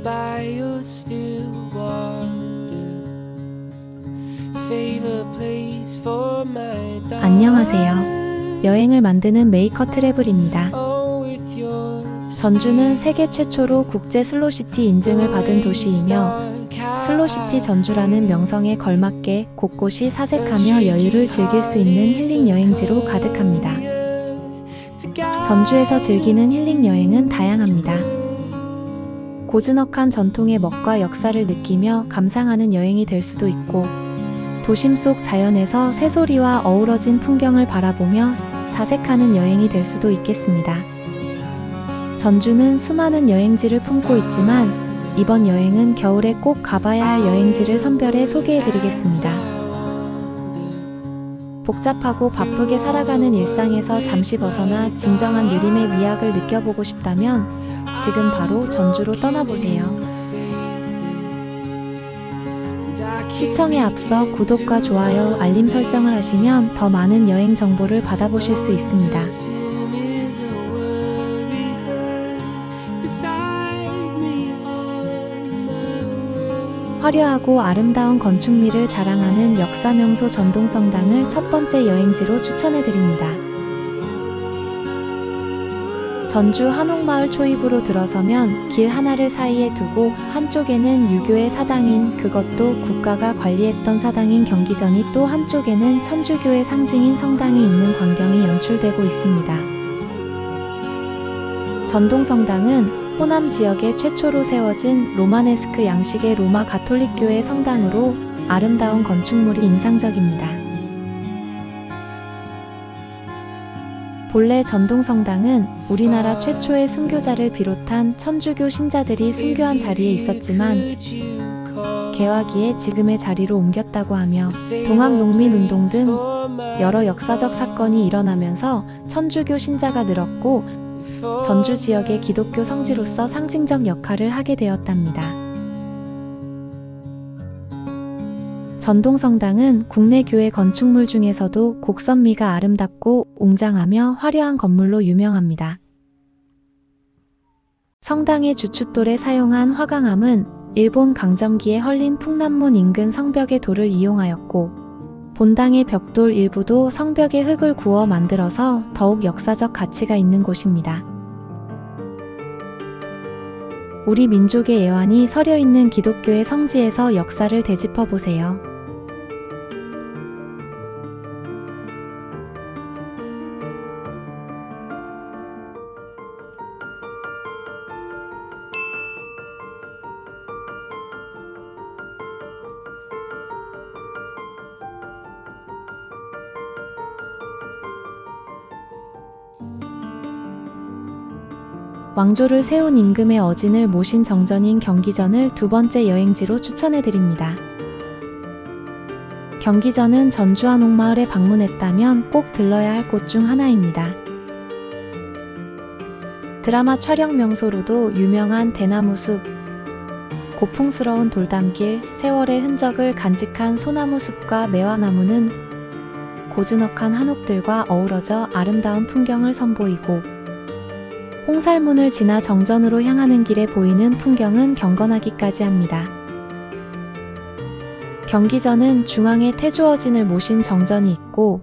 by your still waters. Save a place for my daughter. 안녕하세요. 여행을 만드는 메이커 트래블입니다. 전주는 세계 최초로 국제 슬로시티 인증을 받은 도시이며 슬로시티 전주라는 명성에 걸맞게 곳곳이 사색하며 여유를 즐길 수 있는 힐링 여행지로 가득합니다. 전주에서 즐기는 힐링 여행은 다양합니다. 고즈넉한 전통의 멋과 역사를 느끼며 감상하는 여행이 될 수도 있고, 도심 속 자연에서 새소리와 어우러진 풍경을 바라보며 사색하는 여행이 될 수도 있겠습니다. 전주는 수많은 여행지를 품고 있지만 이번 여행은 겨울에 꼭 가봐야 할 여행지를 선별해 소개해드리겠습니다. 복잡하고 바쁘게 살아가는 일상에서 잠시 벗어나 진정한 느림의 미학을 느껴보고 싶다면 지금 바로 전주로 떠나보세요. 시청에 앞서 구독과 좋아요, 알림 설정을 하시면 더 많은 여행 정보를 받아보실 수 있습니다. 화려하고 아름다운 건축미를 자랑하는 역사 명소 전동성당을 첫 번째 여행지로 추천해드립니다. 전주 한옥마을 초입으로 들어서면 길 하나를 사이에 두고 한쪽에는 유교의 사당인, 그것도 국가가 관리했던 사당인 경기전이, 또 한쪽에는 천주교의 상징인 성당이 있는 광경이 연출되고 있습니다. 전동성당은 호남 지역에 최초로 세워진 로마네스크 양식의 로마 가톨릭교회 성당으로 아름다운 건축물이 인상적입니다. 본래 전동성당은 우리나라 최초의 순교자를 비롯한 천주교 신자들이 순교한 자리에 있었지만 개화기에 지금의 자리로 옮겼다고 하며 동학농민운동 등 여러 역사적 사건이 일어나면서 천주교 신자가 늘었고 전주 지역의 기독교 성지로서 상징적 역할을 하게 되었답니다. 전동성당은 국내 교회 건축물 중에서도 곡선미가 아름답고 웅장하며 화려한 건물로 유명합니다. 성당의 주춧돌에 사용한 화강암은 일본 강점기에 헐린 풍남문 인근 성벽의 돌을 이용하였고, 본당의 벽돌 일부도 성벽의 흙을 구워 만들어서 더욱 역사적 가치가 있는 곳입니다. 우리 민족의 애환이 서려 있는 기독교의 성지에서 역사를 되짚어 보세요. 왕조를 세운 임금의 어진을 모신 정전인 경기전을 두 번째 여행지로 추천해드립니다. 경기전은 전주 한옥마을에 방문했다면 꼭 들러야 할 곳 중 하나입니다. 드라마 촬영 명소로도 유명한 대나무숲, 고풍스러운 돌담길, 세월의 흔적을 간직한 소나무숲과 매화나무는 고즈넉한 한옥들과 어우러져 아름다운 풍경을 선보이고, 홍살문을 지나 정전으로 향하는 길에 보이는 풍경은 경건하기까지 합니다. 경기전은 중앙에 태조어진을 모신 정전이 있고,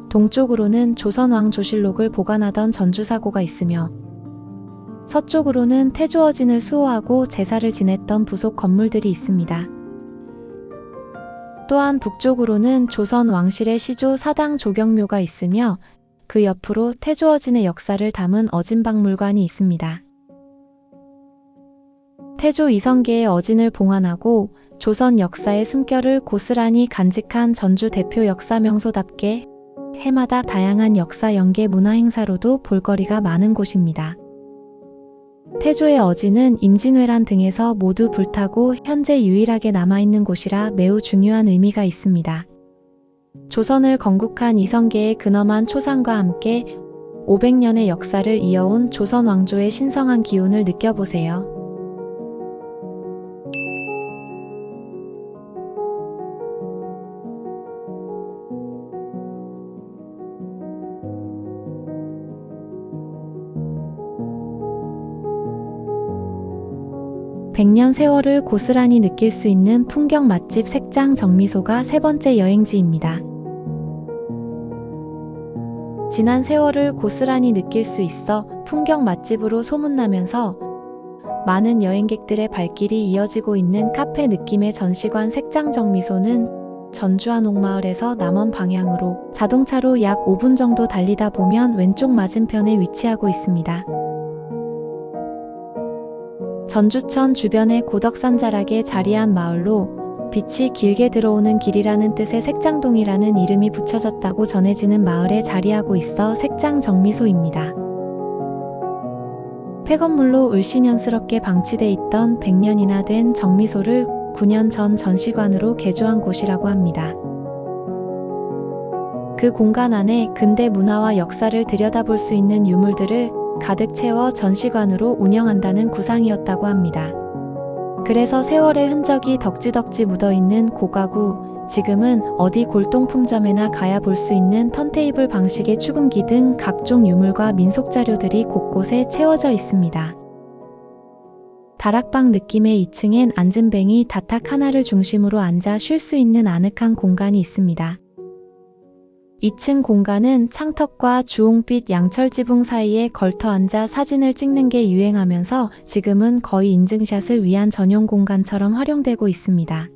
동쪽으로는 조선 왕조실록을 보관하던 전주사고가 있으며, 서쪽으로는 태조어진을 수호하고 제사를 지냈던 부속 건물들이 있습니다. 또한 북쪽으로는 조선 왕실의 시조 사당 조경묘가 있으며, 그 옆으로 태조어진의 역사를 담은 어진박물관이 있습니다. 태조 이성계의 어진을 봉안하고 조선 역사의 숨결을 고스란히 간직한 전주 대표 역사 명소답게 해마다 다양한 역사 연계 문화 행사로도 볼거리가 많은 곳입니다. 태조의 어진은 임진왜란 등에서 모두 불타고 현재 유일하게 남아있는 곳이라 매우 중요한 의미가 있습니다. 조선을 건국한 이성계의 근엄한 초상과 함께 500년의 역사를 이어온 조선 왕조의 신성한 기운을 느껴보세요. 100년 세월을 고스란히 느낄 수 있는 풍경 맛집 색장 정미소가 세 번째 여행지입니다. 지난 세월을 고스란히 느낄 수 있어 풍경 맛집으로 소문나면서 많은 여행객들의 발길이 이어지고 있는 카페 느낌의 전시관 색장 정미소는 전주 한옥마을에서 남원 방향으로 자동차로 약 5분 정도 달리다 보면 왼쪽 맞은편에 위치하고 있습니다. 전주천 주변의 고덕산 자락에 자리한 마을로 빛이 길게 들어오는 길이라는 뜻의 색장동이라는 이름이 붙여졌다고 전해지는 마을에 자리하고 있어 색장 정미소입니다. 폐건물로 을씨년스럽게 방치돼 있던 100년이나 된 정미소를 9년 전 전시관으로 개조한 곳이라고 합니다. 그 공간 안에 근대 문화와 역사를 들여다볼 수 있는 유물들을 가득 채워 전시관으로 운영한다는 구상이었다고 합니다. 그래서 세월의 흔적이 덕지덕지 묻어있는 고가구, 지금은 어디 골동품점에나 가야 볼 수 있는 턴테이블 방식의 축음기 등 각종 유물과 민속 자료들이 곳곳에 채워져 있습니다. 다락방 느낌의 2층엔 앉은뱅이 다탁 하나를 중심으로 앉아 쉴 수 있는 아늑한 공간이 있습니다. 2층 공간은 창턱과 주홍빛 양철 지붕 사이에 걸터 앉아 사진을 찍는 게 유행하면서 지금은 거의 인증샷을 위한 전용 공간처럼 활용되고 있습니다.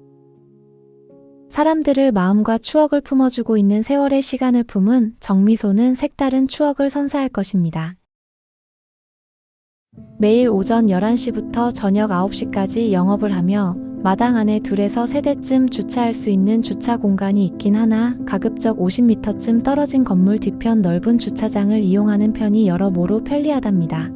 사람들을 마음과 추억을 품어주고 있는 세월의 시간을 품은 정미소는 색다른 추억을 선사할 것입니다. 매일 오전 11시부터 저녁 9시까지 영업을 하며 마당 안에 2에서 3대쯤 주차할 수 있는 주차 공간이 있긴 하나 가급적 50m쯤 떨어진 건물 뒤편 넓은 주차장을 이용하는 편이 여러모로 편리하답니다.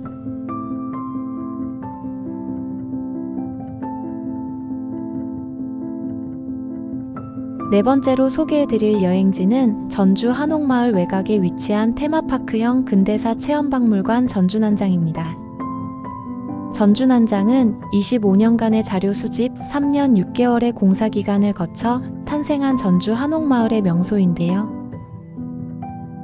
네 번째로 소개해드릴 여행지는 전주 한옥마을 외곽에 위치한 테마파크형 근대사 체험박물관 전주난장입니다. 전주난장은 25년간의 자료 수집, 3년 6개월의 공사 기간을 거쳐 탄생한 전주 한옥마을의 명소인데요.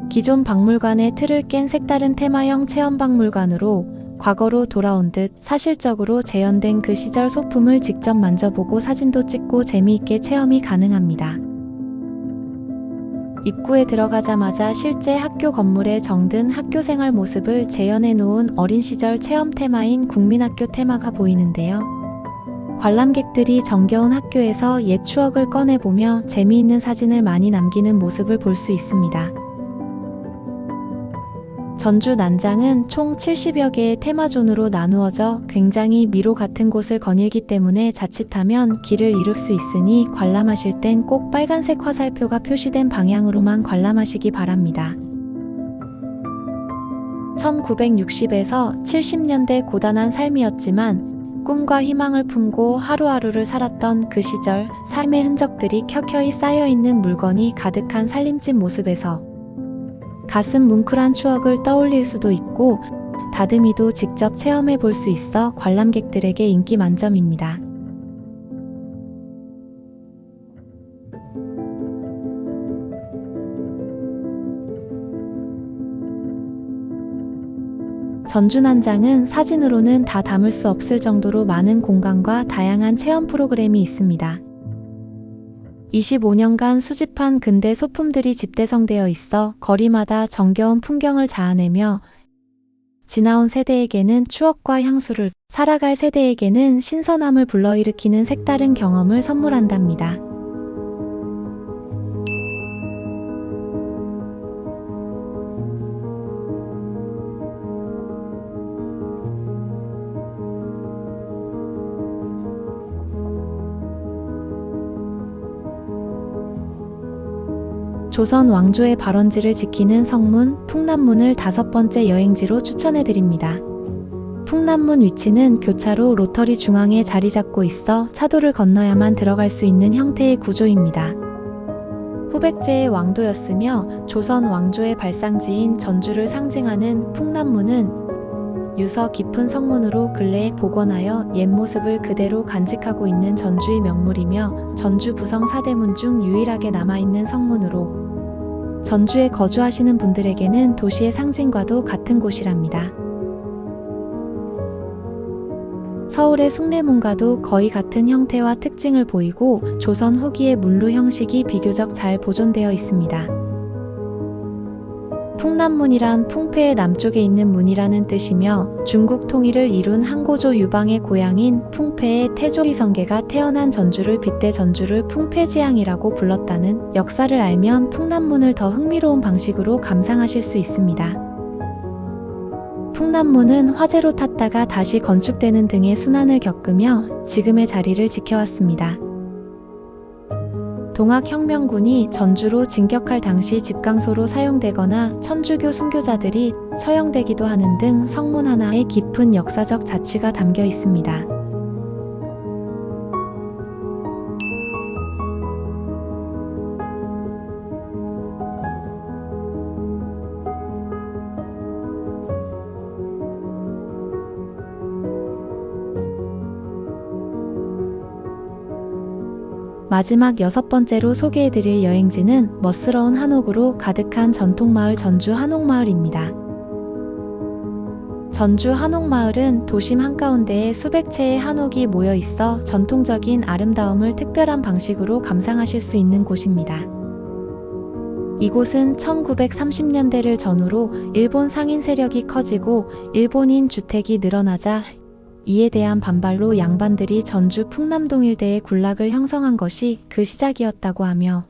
기존 박물관의 틀을 깬 색다른 테마형 체험박물관으로 과거로 돌아온 듯 사실적으로 재현된 그 시절 소품을 직접 만져보고 사진도 찍고 재미있게 체험이 가능합니다. 입구에 들어가자마자 실제 학교 건물에 정든 학교생활 모습을 재현해 놓은 어린 시절 체험 테마인 국민학교 테마가 보이는데요. 관람객들이 정겨운 학교에서 옛 추억을 꺼내보며 재미있는 사진을 많이 남기는 모습을 볼 수 있습니다. 전주 난장은 총 70여 개의 테마존으로 나누어져 굉장히 미로 같은 곳을 거닐기 때문에 자칫하면 길을 잃을 수 있으니 관람하실 땐 꼭 빨간색 화살표가 표시된 방향으로만 관람하시기 바랍니다. 1960에서 70년대 고단한 삶이었지만 꿈과 희망을 품고 하루하루를 살았던 그 시절 삶의 흔적들이 켜켜이 쌓여있는 물건이 가득한 살림집 모습에서 가슴 뭉클한 추억을 떠올릴 수도 있고 다듬이도 직접 체험해 볼 수 있어 관람객들에게 인기 만점입니다. 전주난장은 사진으로는 다 담을 수 없을 정도로 많은 공간과 다양한 체험 프로그램이 있습니다. 25년간 수집한 근대 소품들이 집대성되어 있어 거리마다 정겨운 풍경을 자아내며 지나온 세대에게는 추억과 향수를, 살아갈 세대에게는 신선함을 불러일으키는 색다른 경험을 선물한답니다. 조선 왕조의 발원지를 지키는 성문, 풍남문을 5번째 여행지로 추천해드립니다. 풍남문 위치는 교차로 로터리 중앙에 자리 잡고 있어 차도를 건너야만 들어갈 수 있는 형태의 구조입니다. 후백제의 왕도였으며 조선 왕조의 발상지인 전주를 상징하는 풍남문은 유서 깊은 성문으로 근래에 복원하여 옛 모습을 그대로 간직하고 있는 전주의 명물이며 전주 부성 사대문 중 유일하게 남아있는 성문으로 전주에 거주하시는 분들에게는 도시의 상징과도 같은 곳이랍니다. 서울의 숭례문과도 거의 같은 형태와 특징을 보이고 조선 후기의 문루 형식이 비교적 잘 보존되어 있습니다. 풍남문이란 풍패의 남쪽에 있는 문이라는 뜻이며 중국 통일을 이룬 항고조 유방의 고향인 풍패의 태조이성계가 태어난 전주를 빗대 전주를 풍패지향이라고 불렀다는 역사를 알면 풍남문을 더 흥미로운 방식으로 감상하실 수 있습니다. 풍남문은 화재로 탔다가 다시 건축되는 등의 순환을 겪으며 지금의 자리를 지켜왔습니다. 동학혁명군이 전주로 진격할 당시 집강소로 사용되거나 천주교 순교자들이 처형되기도 하는 등 성문 하나에 깊은 역사적 자취가 담겨 있습니다. 마지막 6번째로 소개해드릴 여행지는 멋스러운 한옥으로 가득한 전통마을 전주 한옥마을입니다. 전주 한옥마을은 도심 한가운데에 수백 채의 한옥이 모여 있어 전통적인 아름다움을 특별한 방식으로 감상하실 수 있는 곳입니다. 이곳은 1930년대를 전후로 일본 상인 세력이 커지고 일본인 주택이 늘어나자 이에 대한 반발로 양반들이 전주 풍남동 일대에 군락을 형성한 것이 그 시작이었다고 하며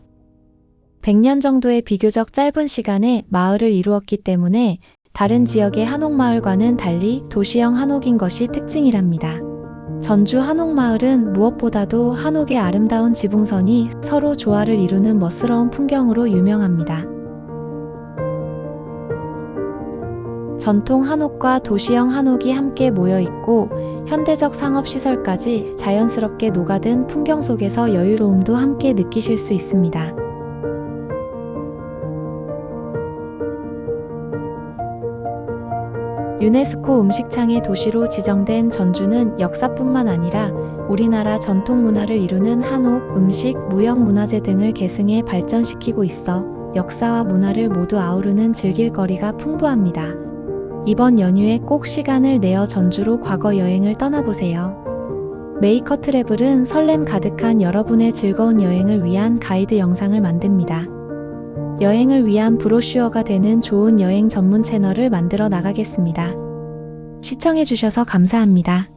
100년 정도의 비교적 짧은 시간에 마을을 이루었기 때문에 다른 지역의 한옥마을과는 달리 도시형 한옥인 것이 특징이랍니다. 전주 한옥마을은 무엇보다도 한옥의 아름다운 지붕선이 서로 조화를 이루는 멋스러운 풍경으로 유명합니다. 전통 한옥과 도시형 한옥이 함께 모여 있고 현대적 상업시설까지 자연스럽게 녹아든 풍경 속에서 여유로움도 함께 느끼실 수 있습니다. 유네스코 음식창의 도시로 지정된 전주는 역사뿐만 아니라 우리나라 전통 문화를 이루는 한옥, 음식, 무형 문화재 등을 계승해 발전시키고 있어 역사와 문화를 모두 아우르는 즐길거리가 풍부합니다. 이번 연휴에 꼭 시간을 내어 전주로 과거 여행을 떠나보세요. 메이커 트래블은 설렘 가득한 여러분의 즐거운 여행을 위한 가이드 영상을 만듭니다. 여행을 위한 브로슈어가 되는 좋은 여행 전문 채널을 만들어 나가겠습니다. 시청해주셔서 감사합니다.